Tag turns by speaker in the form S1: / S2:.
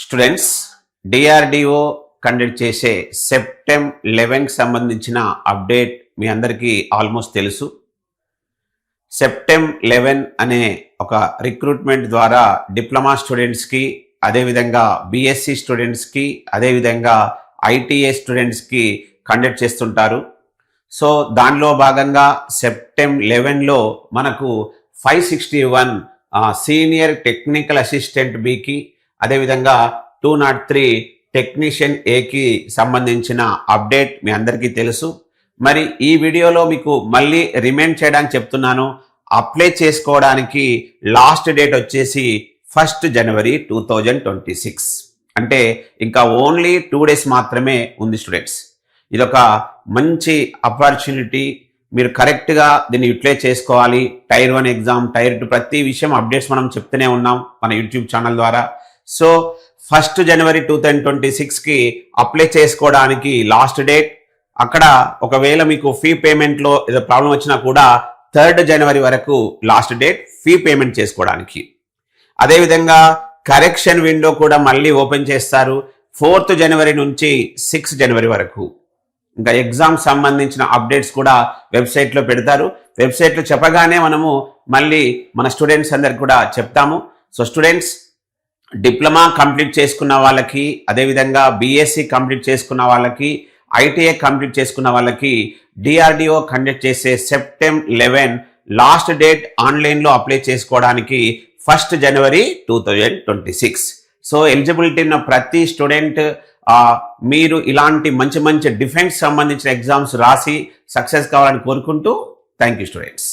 S1: Students, DRDO conduct చేసే September 11కి సంబంధించిన update మీ అందరికీ ఆల్మోస్ట్ తెలుసు. సెప్టెంబర్ 11 అనే ఒక రిక్రూట్మెంట్ ద్వారా డిప్లొమా స్టూడెంట్స్కి, అదేవిధంగా బీఎస్సీ స్టూడెంట్స్కి, అదేవిధంగా ఐటీఏ స్టూడెంట్స్కి కండక్ట్ చేస్తుంటారు. సో దానిలో భాగంగా సెప్టెంబర్ 11లో మనకు 561 సీనియర్ టెక్నికల్ అసిస్టెంట్ బికి, అదేవిధంగా 203 టెక్నీషియన్ ఏకి సంబంధించిన అప్డేట్ మీ అందరికీ తెలుసు. మరి ఈ వీడియోలో మీకు మళ్ళీ రిమైండ్ చేయడానికి చెప్తున్నాను. అప్లై చేసుకోవడానికి లాస్ట్ డేట్ వచ్చేసి 1 జనవరి 2026. అంటే ఇంకా ఓన్లీ 2 days మాత్రమే ఉంది స్టూడెంట్స్. ఇదొక మంచి ఆపర్చునిటీ. మీరు కరెక్ట్గా దీన్ని యూటిలైజ్ చేసుకోవాలి. టైర్ 1 ఎగ్జామ్, టైర్ 2 ప్రతి విషయం అప్డేట్స్ మనం చెప్తూనే ఉన్నాం మన యూట్యూబ్ ఛానల్ ద్వారా. సో 1 జనవరి 2026కి అప్లై చేసుకోవడానికి లాస్ట్ డేట్. అక్కడ ఒకవేళ మీకు ఫీ పేమెంట్లో ఏదో ప్రాబ్లం వచ్చినా కూడా 3 జనవరి వరకు లాస్ట్ డేట్ ఫీ పేమెంట్ చేసుకోవడానికి. అదేవిధంగా కరెక్షన్ విండో కూడా మళ్ళీ ఓపెన్ చేస్తారు 4 జనవరి నుంచి 6 జనవరి వరకు. ఇంకా ఎగ్జామ్ సంబంధించిన అప్డేట్స్ కూడా వెబ్సైట్లో పెడతారు. వెబ్సైట్లో చెప్పగానే మనము మళ్ళీ మన స్టూడెంట్స్ అందరికి కూడా చెప్తాము. సో స్టూడెంట్స్, డిప్లొమా కంప్లీట్ చేసుకున్న వాళ్ళకి, అదేవిధంగా బీఎస్సీ కంప్లీట్ చేసుకున్న వాళ్ళకి, ఐటీఐ కంప్లీట్ చేసుకున్న వాళ్ళకి డిఆర్డిఓ కండక్ట్ చేసే సెప్టెంబర్ 11 లాస్ట్ డేట్ ఆన్లైన్లో అప్లై చేసుకోవడానికి 1 జనవరి 2026. సో ఎలిజిబిలిటీ ఉన్న ప్రతి స్టూడెంట్ మీరు ఇలాంటి మంచి మంచి డిఫెన్స్ సంబంధించిన ఎగ్జామ్స్ రాసి సక్సెస్ కావాలని కోరుకుంటూ థ్యాంక్ యూ స్టూడెంట్స్.